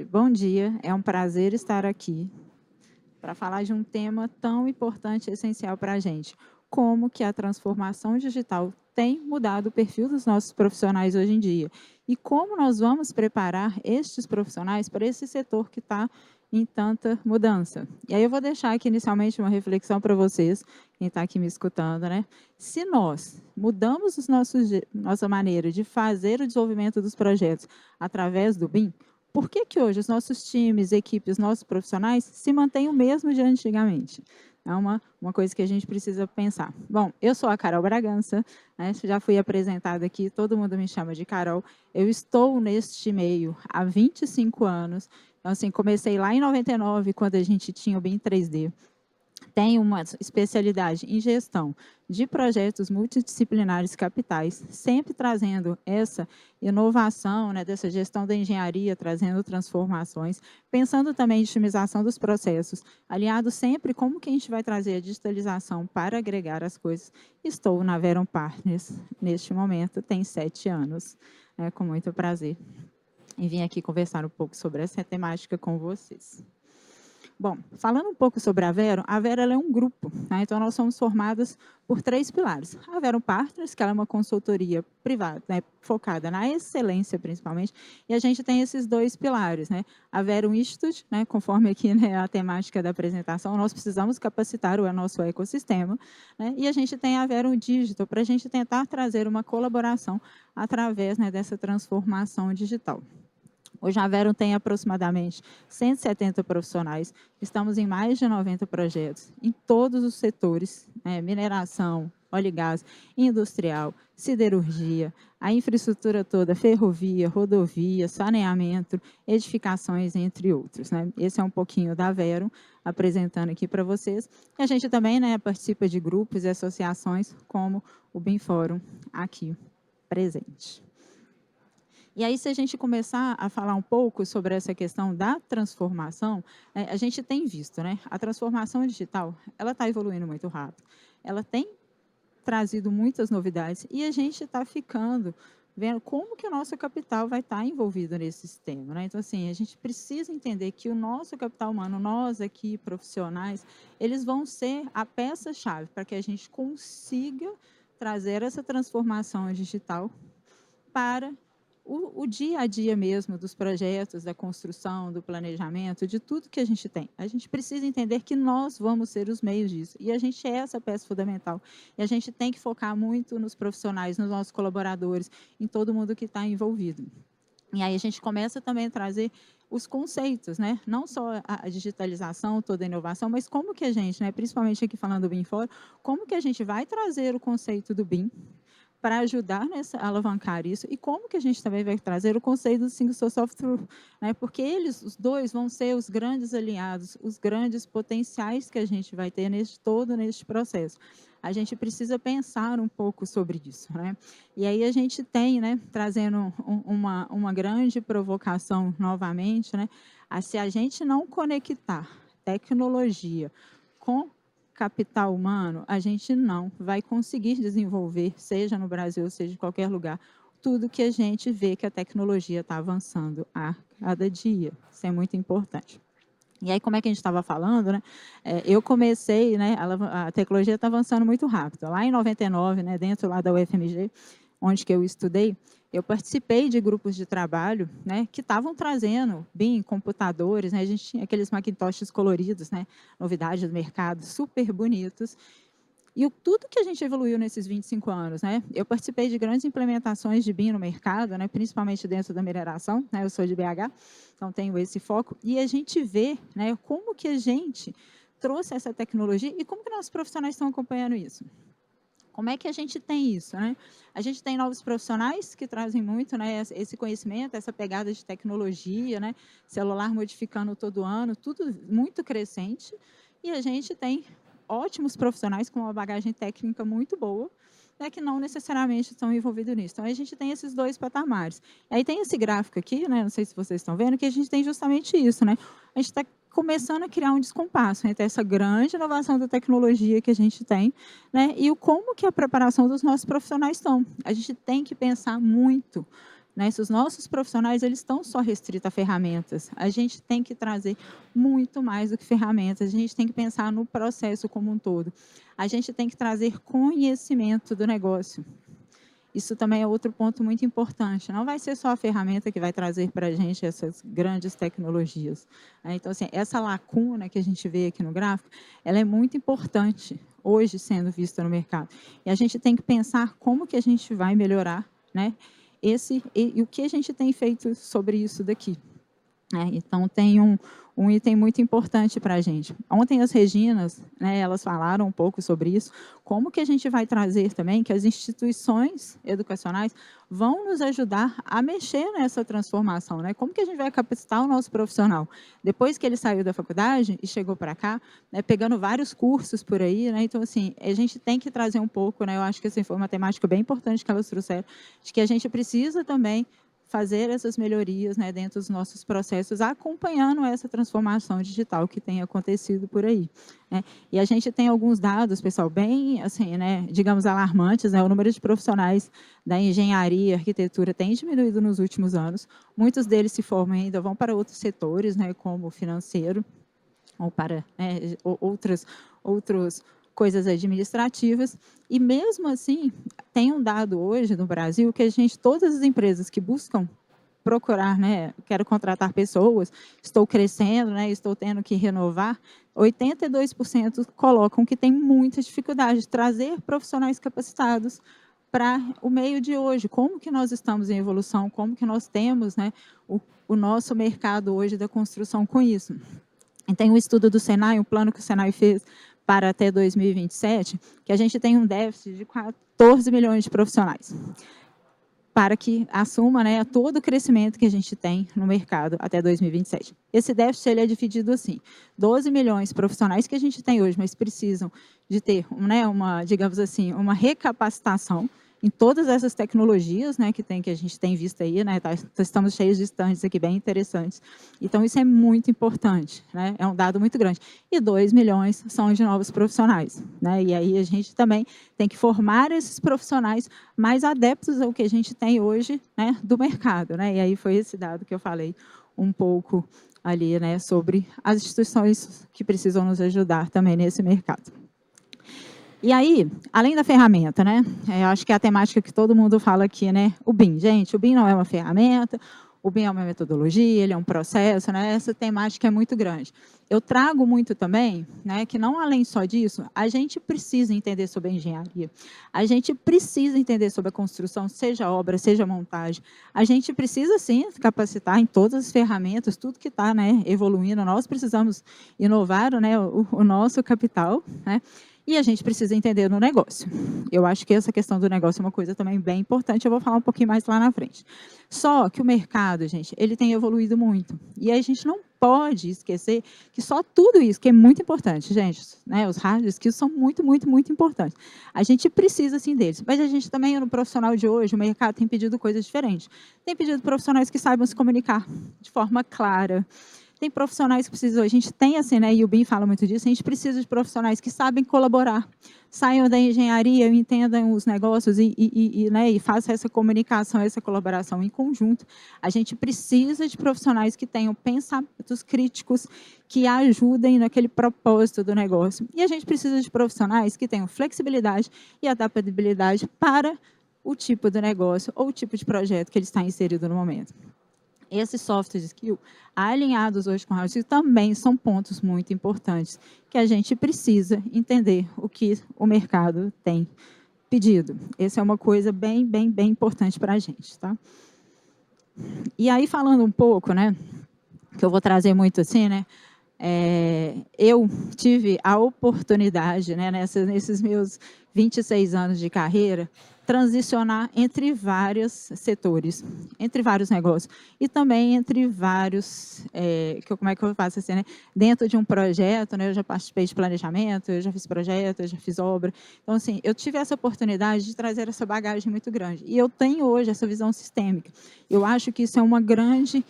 gente, bom dia. É um prazer estar aqui para falar de um tema tão importante e essencial para a gente. Como que a transformação digital tem mudado o perfil dos nossos profissionais hoje em dia. E como nós vamos preparar estes profissionais para esse setor que está em tanta mudança. E aí eu vou deixar aqui inicialmente uma reflexão para vocês, quem está aqui me escutando, né? Se nós mudamos nossa maneira de fazer o desenvolvimento dos projetos através do BIM, por que que hoje os nossos times, equipes, nossos profissionais se mantêm o mesmo de antigamente? É uma coisa que a gente precisa pensar. Bom, eu sou a Carol Bragança, né, já fui apresentada aqui, todo mundo me chama de Carol. Eu estou neste meio há 25 anos. Então, assim, comecei lá em 99, quando a gente tinha o BIM 3D. Tenho uma especialidade em gestão de projetos multidisciplinares capitais, sempre trazendo essa inovação, né, dessa gestão da engenharia, trazendo transformações, pensando também em otimização dos processos, alinhado sempre como que a gente vai trazer a digitalização para agregar as coisas. Estou na Veron Partners neste momento, tem 7 anos, com muito prazer em vir aqui conversar um pouco sobre essa temática com vocês. Bom, falando um pouco sobre a Vero ela é um grupo, né? Então nós somos formadas por 3 pilares. A Vero Partners, que ela é uma consultoria privada, né, focada na excelência principalmente, e a gente tem esses 2 pilares, né? A Vero Institute, né, conforme aqui, né, a temática da apresentação, nós precisamos capacitar o nosso ecossistema, né? E a gente tem a Vero Digital para a gente tentar trazer uma colaboração através, né, dessa transformação digital. Hoje a Vero tem aproximadamente 170 profissionais, estamos em mais de 90 projetos, em todos os setores, mineração, óleo e gás, industrial, siderurgia, a infraestrutura toda, ferrovia, rodovia, saneamento, edificações, entre outros. Né? Esse é um pouquinho da Vero, apresentando aqui para vocês. E a gente também, né, participa de grupos e associações, como o BIM Fórum, aqui presente. E aí, se a gente começar a falar um pouco sobre essa questão da transformação, a gente tem visto, né? A transformação digital, ela está evoluindo muito rápido. Ela tem trazido muitas novidades e a gente está ficando vendo como que o nosso capital vai estar envolvido nesse sistema, né? Então, assim, a gente precisa entender que o nosso capital humano, nós aqui, profissionais, eles vão ser a peça-chave para que a gente consiga trazer essa transformação digital para o dia a dia mesmo dos projetos, da construção, do planejamento, de tudo que a gente tem. A gente precisa entender que nós vamos ser os meios disso. E a gente é essa peça fundamental. E a gente tem que focar muito nos profissionais, nos nossos colaboradores, em todo mundo que está envolvido. E aí a gente começa também a trazer os conceitos, né? Não só a digitalização, toda a inovação, mas como que a gente, né, principalmente aqui falando do BIM Fórum, como que a gente vai trazer o conceito do BIM para ajudar nessa alavancar isso e como que a gente também vai trazer o conceito do single source of truth, né? Porque eles, os dois, vão ser os grandes aliados, os grandes potenciais que a gente vai ter neste processo. A gente precisa pensar um pouco sobre isso, né? E aí a gente tem, né, trazendo uma grande provocação novamente, né? Se a gente não conectar tecnologia com capital humano, a gente não vai conseguir desenvolver, seja no Brasil, seja em qualquer lugar, tudo que a gente vê que a tecnologia está avançando a cada dia. Isso é muito importante. E aí, como é que a gente estava falando, né? Eu comecei, né? A tecnologia está avançando muito rápido. Lá em 99, né, dentro lá da UFMG, onde que eu estudei, eu participei de grupos de trabalho, né, que estavam trazendo BIM, computadores, né, a gente tinha aqueles Macintoshes coloridos, né, novidades do mercado, super bonitos. E tudo que a gente evoluiu nesses 25 anos, né? Eu participei de grandes implementações de BIM no mercado, né, principalmente dentro da mineração, né? Eu sou de BH, então tenho esse foco. E a gente vê, né, como que a gente trouxe essa tecnologia e como que nossos profissionais estão acompanhando isso. Como é que a gente tem isso, né? A gente tem novos profissionais que trazem muito, né, esse conhecimento, essa pegada de tecnologia, né, celular modificando todo ano, tudo muito crescente. E a gente tem ótimos profissionais com uma bagagem técnica muito boa, né, que não necessariamente estão envolvidos nisso. Então, a gente tem esses 2 patamares. E aí tem esse gráfico aqui, né, não sei se vocês estão vendo, que a gente tem justamente isso, né? A gente está começando a criar um descompasso entre essa grande inovação da tecnologia que a gente tem, né, e como que a preparação dos nossos profissionais estão. A gente tem que pensar muito né? Se os nossos profissionais eles estão só restritos a ferramentas, a gente tem que trazer muito mais do que ferramentas, a gente tem que pensar no processo como um todo. A gente tem que trazer conhecimento do negócio. Isso também é outro ponto muito importante. Não vai ser só a ferramenta que vai trazer para a gente essas grandes tecnologias. Então, assim, essa lacuna que a gente vê aqui no gráfico, ela é muito importante hoje sendo vista no mercado. E a gente tem que pensar como que a gente vai melhorar, né? E o que a gente tem feito sobre isso daqui. Então, tem um item muito importante para a gente. Ontem as Reginas, né, elas falaram um pouco sobre isso, como que a gente vai trazer também que as instituições educacionais vão nos ajudar a mexer nessa transformação, né? Como que a gente vai capacitar o nosso profissional? Depois que ele saiu da faculdade e chegou para cá, né, pegando vários cursos por aí, né? Então, assim, a gente tem que trazer um pouco, né? Eu acho que essa foi uma temática bem importante que elas trouxeram, de que a gente precisa também fazer essas melhorias, né, dentro dos nossos processos, acompanhando essa transformação digital que tem acontecido por aí, né? E a gente tem alguns dados, pessoal, bem, assim, né, digamos, alarmantes, né? O número de profissionais da engenharia e arquitetura tem diminuído nos últimos anos. Muitos deles se formam e ainda vão para outros setores, né, como o financeiro, ou para, né, outros coisas administrativas, e mesmo assim, tem um dado hoje no Brasil que todas as empresas que buscam procurar, né, quero contratar pessoas, estou crescendo, né, estou tendo que renovar, 82% colocam que tem muita dificuldade de trazer profissionais capacitados para o meio de hoje. Como que nós estamos em evolução, como que nós temos, né, o nosso mercado hoje da construção com isso. E tem um estudo do Senai, um plano que o Senai fez para até 2027, que a gente tem um déficit de 14 milhões de profissionais, para que assuma, né, todo o crescimento que a gente tem no mercado até 2027. Esse déficit ele é dividido assim, 12 milhões de profissionais que a gente tem hoje, mas precisam de ter, né, digamos assim, uma recapacitação em todas essas tecnologias, né, que a gente tem visto aí, né, estamos cheios de estandes aqui bem interessantes. Então, isso é muito importante, né, é um dado muito grande. E 2 milhões são de novos profissionais, né, e aí a gente também tem que formar esses profissionais mais adeptos ao que a gente tem hoje, né, do mercado, né, e aí foi esse dado que eu falei um pouco ali, né, sobre as instituições que precisam nos ajudar também nesse mercado. E aí, além da ferramenta, né, eu acho que é a temática que todo mundo fala aqui, né, o BIM. Gente, o BIM não é uma ferramenta, o BIM é uma metodologia, ele é um processo, né, essa temática é muito grande. Eu trago muito também, né, que não além só disso, a gente precisa entender sobre a engenharia, a gente precisa entender sobre a construção, seja obra, seja montagem, a gente precisa sim capacitar em todas as ferramentas, tudo que está, né, evoluindo, nós precisamos inovar, né, o nosso capital, né, e a gente precisa entender no negócio. Eu acho que essa questão do negócio é uma coisa também bem importante, eu vou falar um pouquinho mais lá na frente. Só que o mercado, gente, ele tem evoluído muito. E a gente não pode esquecer que só tudo isso, que é muito importante, gente, né, os hard skills são muito, muito, muito importantes. A gente precisa, sim, deles. Mas a gente também, no profissional de hoje, o mercado tem pedido coisas diferentes. Tem pedido profissionais que saibam se comunicar de forma clara. Tem profissionais que precisam, a gente tem assim, né, e o BIM fala muito disso, a gente precisa de profissionais que sabem colaborar, saiam da engenharia, entendam os negócios né, e façam essa comunicação, essa colaboração em conjunto. A gente precisa de profissionais que tenham pensamentos críticos, que ajudem naquele propósito do negócio. E a gente precisa de profissionais que tenham flexibilidade e adaptabilidade para o tipo de negócio ou o tipo de projeto que ele está inserido no momento. Esses soft skills, alinhados hoje com o hard skill, também são pontos muito importantes, que a gente precisa entender o que o mercado tem pedido. Essa é uma coisa bem, bem, bem importante para a gente. Tá? E aí, falando um pouco, né, que eu vou trazer muito assim, né, eu tive a oportunidade, né, nesses meus 26 anos de carreira, transicionar entre vários setores, entre vários negócios, e também entre vários, como é que eu faço assim, né? Dentro de um projeto, né, eu já participei de planejamento, eu já fiz projeto, eu já fiz obra. Então, assim, eu tive essa oportunidade de trazer essa bagagem muito grande. E eu tenho hoje essa visão sistêmica. Eu acho que isso é uma grande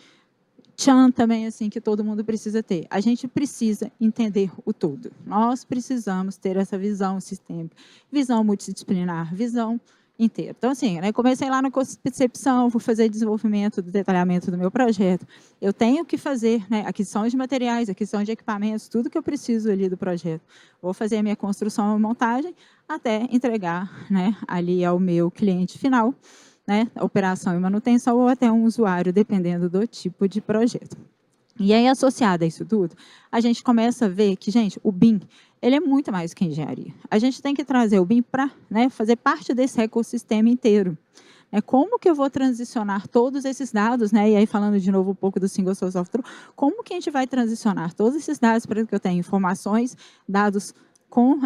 também, assim, que todo mundo precisa ter. A gente precisa entender o todo. Nós precisamos ter essa visão sistêmica, visão multidisciplinar, visão inteiro. Então, assim, né, comecei lá na concepção, vou fazer desenvolvimento do detalhamento do meu projeto. Eu tenho que fazer, né, aquisição de materiais, aquisição de equipamentos, tudo que eu preciso ali do projeto. Vou fazer a minha construção e montagem até entregar, né, ali ao meu cliente final, né, operação e manutenção ou até um usuário, dependendo do tipo de projeto. E aí, associado a isso tudo, a gente começa a ver que, gente, o BIM, ele é muito mais que engenharia. A gente tem que trazer o BIM para, né, fazer parte desse ecossistema inteiro. Como que eu vou transicionar todos esses dados, né? E aí, falando de novo um pouco do Single Source of Truth, como que a gente vai transicionar todos esses dados para que eu tenha informações, dados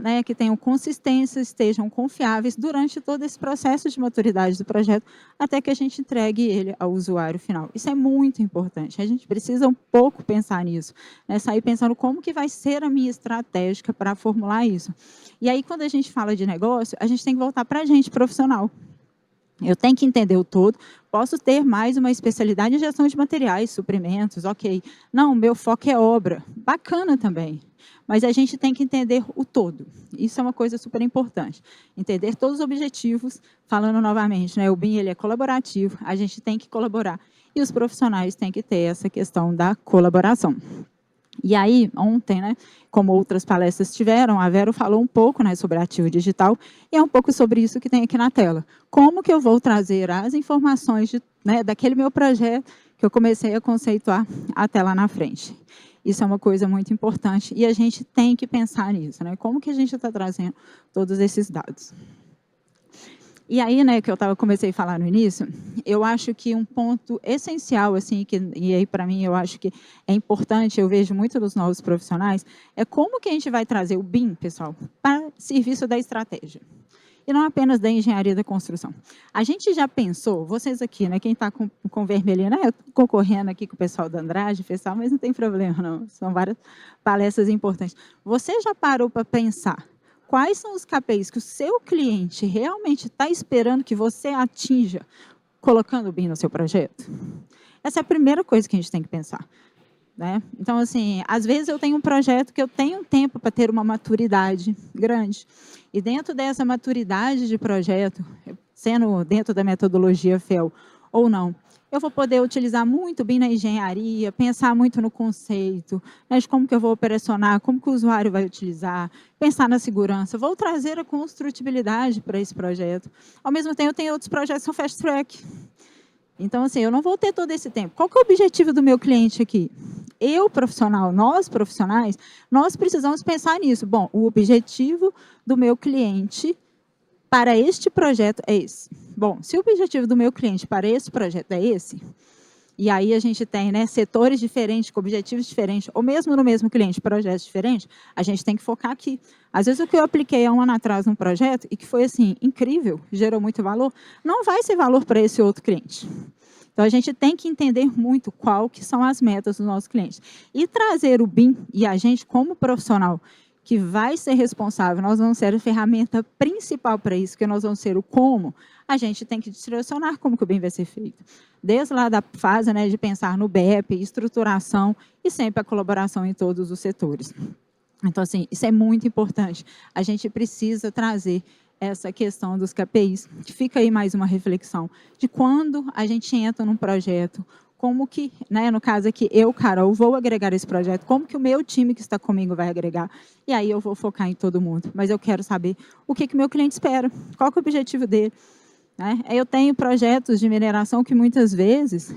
né, que tenham consistência, estejam confiáveis durante todo esse processo de maturidade do projeto, até que a gente entregue ele ao usuário final. Isso é muito importante. A gente precisa um pouco pensar nisso, né, sair pensando como que vai ser a minha estratégia para formular isso. E aí, quando a gente fala de negócio, a gente tem que voltar para a gente profissional. Eu tenho que entender o todo, posso ter mais uma especialidade em gestão de materiais, suprimentos, ok. Não, meu foco é obra, bacana também. Mas a gente tem que entender o todo. Isso é uma coisa super importante. Entender todos os objetivos, falando novamente, né, o BIM ele é colaborativo, a gente tem que colaborar. E os profissionais têm que ter essa questão da colaboração. E aí, ontem, né, como outras palestras tiveram, a Vero falou um pouco, né, sobre ativo digital, e é um pouco sobre isso que tem aqui na tela. Como que eu vou trazer as informações né, daquele meu projeto que eu comecei a conceituar até lá na frente. Isso é uma coisa muito importante e a gente tem que pensar nisso, né? Como que a gente está trazendo todos esses dados. E aí, né, que eu comecei a falar no início, eu acho que um ponto essencial, assim, e aí para mim eu acho que é importante, eu vejo muito dos novos profissionais, é como que a gente vai trazer o BIM, pessoal, para serviço da estratégia. E não apenas da engenharia da construção. A gente já pensou, vocês aqui, né, quem está com vermelhinho, né, eu estou concorrendo aqui com o pessoal da Andrade, pessoal, mas não tem problema, não. São várias palestras importantes. Você já parou para pensar quais são os KPIs que o seu cliente realmente está esperando que você atinja colocando o BIM no seu projeto? Essa é a primeira coisa que a gente tem que pensar. Né? Então, assim, às vezes eu tenho um projeto que eu tenho tempo para ter uma maturidade grande. E dentro dessa maturidade de projeto, sendo dentro da metodologia FEL ou não, eu vou poder utilizar muito bem na engenharia, pensar muito no conceito, né, de como que eu vou operacionar, como que o usuário vai utilizar, pensar na segurança. Vou trazer a construtibilidade para esse projeto. Ao mesmo tempo, eu tenho outros projetos que são fast track. Então, assim, eu não vou ter todo esse tempo. Qual que é o objetivo do meu cliente aqui? Eu, profissional, nós, profissionais, nós precisamos pensar nisso. Bom, o objetivo do meu cliente para este projeto é esse. Bom, se o objetivo do meu cliente para esse projeto é esse, e aí a gente tem, né, setores diferentes, com objetivos diferentes, ou mesmo no mesmo cliente, projetos diferentes, a gente tem que focar aqui. Às vezes o que eu apliquei há um ano atrás num projeto, e que foi assim, incrível, gerou muito valor, não vai ser valor para esse outro cliente. Então, a gente tem que entender muito qual que são as metas dos nossos clientes. E trazer o BIM e a gente, como profissional, que vai ser responsável, nós vamos ser a ferramenta principal para isso, que nós vamos ser o como, a gente tem que direcionar como que o BIM vai ser feito. Desde lá da fase, né, de pensar no BEP, estruturação e sempre a colaboração em todos os setores. Então, assim, isso é muito importante. A gente precisa trazer essa questão dos KPIs, que fica aí mais uma reflexão de quando a gente entra num projeto, como que, né, no caso aqui, eu, Carol, vou agregar esse projeto, como que o meu time que está comigo vai agregar, e aí eu vou focar em todo mundo. Mas eu quero saber o que o meu cliente espera, qual que é o objetivo dele. Né? Eu tenho projetos de mineração que muitas vezes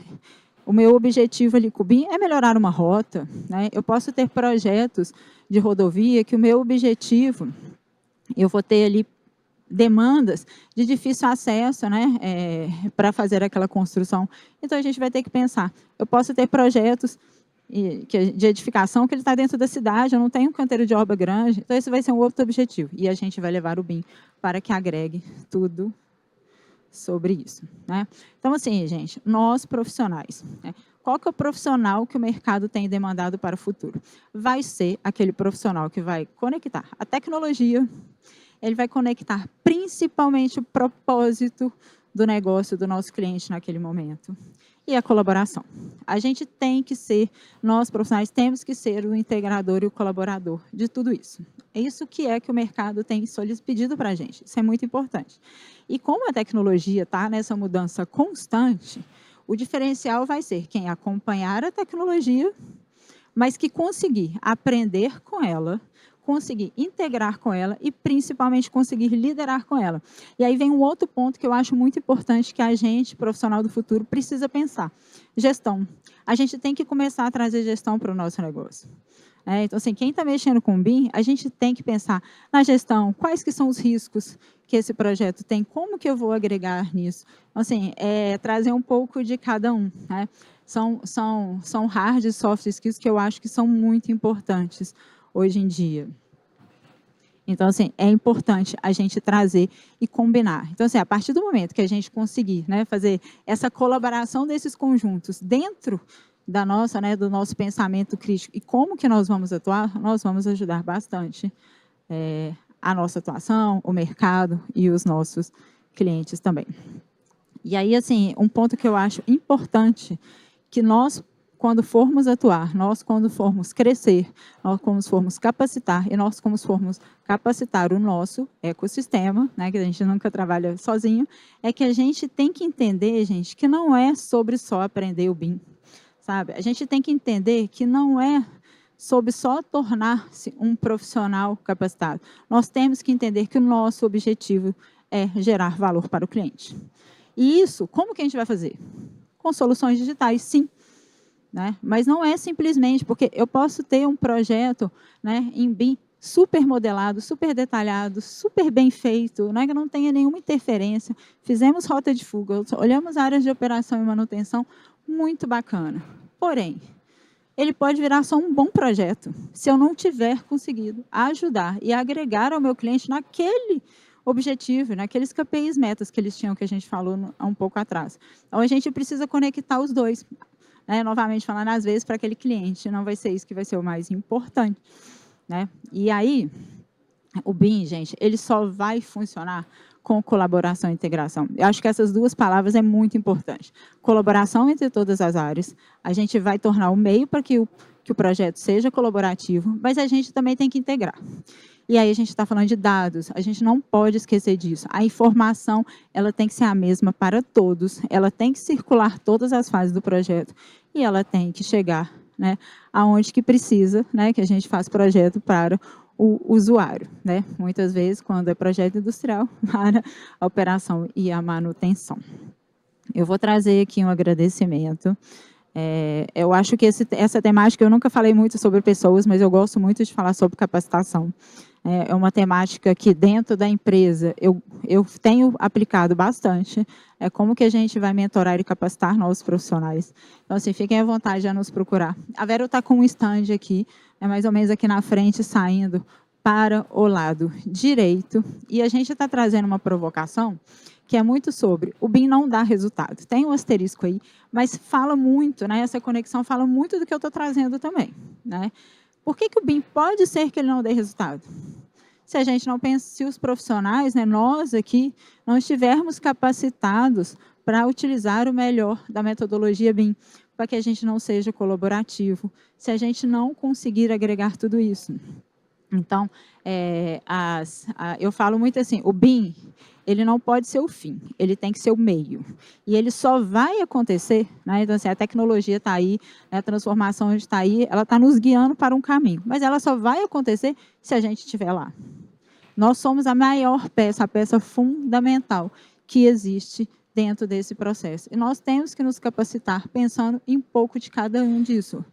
o meu objetivo ali com o BIM é melhorar uma rota. Né? Eu posso ter projetos de rodovia que o meu objetivo, eu vou ter ali demandas de difícil acesso, né, para fazer aquela construção. Então, a gente vai ter que pensar, eu posso ter projetos de edificação que ele está dentro da cidade, eu não tenho um canteiro de obra grande, então esse vai ser um outro objetivo. E a gente vai levar o BIM para que agregue tudo sobre isso. Né? Então, assim, gente, nós profissionais, né, qual que é o profissional que o mercado tem demandado para o futuro? Vai ser aquele profissional que vai conectar a tecnologia, ele vai conectar principalmente o propósito do negócio do nosso cliente naquele momento. e a colaboração. A gente tem que ser, nós profissionais temos que ser o integrador e o colaborador de tudo isso. É isso que o mercado tem pedido para a gente, isso é muito importante. E como a tecnologia está nessa mudança constante, o diferencial vai ser quem acompanhar a tecnologia, mas que conseguir aprender com ela, conseguir integrar com ela e, principalmente, conseguir liderar com ela. E aí vem um outro ponto que eu acho muito importante que a gente, profissional do futuro, precisa pensar. Gestão. A gente tem que começar a trazer gestão para o nosso negócio. Então, assim, quem está mexendo com o BIM, a gente tem que pensar na gestão, quais que são os riscos que esse projeto tem, como que eu vou agregar nisso. Então, assim, trazer um pouco de cada um. Né? São hard e soft skills que eu acho que são muito importantes hoje em dia. Então, assim, é importante a gente trazer e combinar. Então, assim, a partir do momento que a gente conseguir, né, fazer essa colaboração desses conjuntos dentro da nossa, né, do nosso pensamento crítico e como que nós vamos atuar, nós vamos ajudar bastante a nossa atuação, o mercado e os nossos clientes também. E aí, assim, um ponto que eu acho importante, que nós, quando formos atuar, nós, quando formos crescer, nós, quando formos capacitar, e nós, quando formos capacitar o nosso ecossistema, né, que a gente nunca trabalha sozinho, é que a gente tem que entender, gente, que não é sobre só aprender o BIM, sabe? A gente tem que entender que não é sobre só tornar-se um profissional capacitado. Nós temos que entender que o nosso objetivo é gerar valor para o cliente. E isso, como que a gente vai fazer? Com soluções digitais, sim. Né? Mas não é simplesmente, porque eu posso ter um projeto, né, em BIM super modelado, super detalhado, super bem feito, né, que não tenha nenhuma interferência. Fizemos rota de fuga, olhamos áreas de operação e manutenção, muito bacana. Porém, ele pode virar só um bom projeto, se eu não tiver conseguido ajudar e agregar ao meu cliente naquele objetivo, naqueles KPIs, metas que eles tinham, que a gente falou há um pouco atrás. Então, a gente precisa conectar os dois. Novamente falando, às vezes, para aquele cliente, não vai ser isso que vai ser o mais importante. Né? E aí, o BIM, gente, ele só vai funcionar com colaboração e integração. Eu acho que essas duas palavras é muito importante. Colaboração entre todas as áreas. A gente vai tornar o meio para que o projeto seja colaborativo, mas a gente também tem que integrar. E aí a gente está falando de dados, a gente não pode esquecer disso. A informação, ela tem que ser a mesma para todos, ela tem que circular todas as fases do projeto e ela tem que chegar, né, aonde que precisa, né, que a gente faz projeto para o usuário, né? Muitas vezes, quando é projeto industrial, para a operação e a manutenção. Eu vou trazer aqui um agradecimento. Eu acho que essa temática, eu nunca falei muito sobre pessoas, mas eu gosto muito de falar sobre capacitação. É uma temática que, dentro da empresa, eu tenho aplicado bastante. Como que a gente vai mentorar e capacitar novos profissionais. Então, assim, fiquem à vontade a nos procurar. A Vero está com um stand aqui, mais ou menos aqui na frente, saindo para o lado direito. E a gente está trazendo uma provocação que é muito sobre o BIM não dá resultado. Tem um asterisco aí, mas fala muito, né? Essa conexão fala muito do que eu estou trazendo também. Né? Por que o BIM pode ser que ele não dê resultado? Se a gente não pensa, se os profissionais, né, nós aqui, não estivermos capacitados para utilizar o melhor da metodologia BIM, para que a gente não seja colaborativo, se a gente não conseguir agregar tudo isso. Então, eu falo muito assim, o BIM, ele não pode ser o fim, ele tem que ser o meio. E ele só vai acontecer, né? Então, assim, a tecnologia está aí, né, a transformação está aí, ela está nos guiando para um caminho, mas ela só vai acontecer se a gente estiver lá. Nós somos a maior peça, a peça fundamental que existe dentro desse processo. E nós temos que nos capacitar pensando em pouco de cada um disso.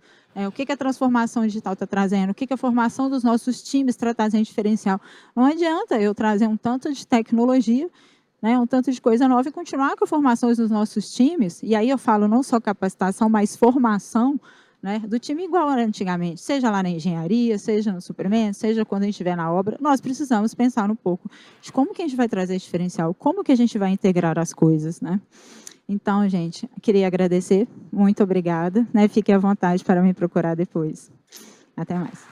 O que a transformação digital está trazendo? O que a formação dos nossos times está trazendo diferencial? Não adianta eu trazer um tanto de tecnologia, né, um tanto de coisa nova e continuar com a formação dos nossos times. E aí eu falo não só capacitação, mas formação, né, do time igual era antigamente. Seja lá na engenharia, seja no suprimento, seja quando a gente estiver na obra. Nós precisamos pensar um pouco de como que a gente vai trazer diferencial, como que a gente vai integrar as coisas, né? Então, gente, queria agradecer. Muito obrigada. Né? Fique à vontade para me procurar depois. Até mais.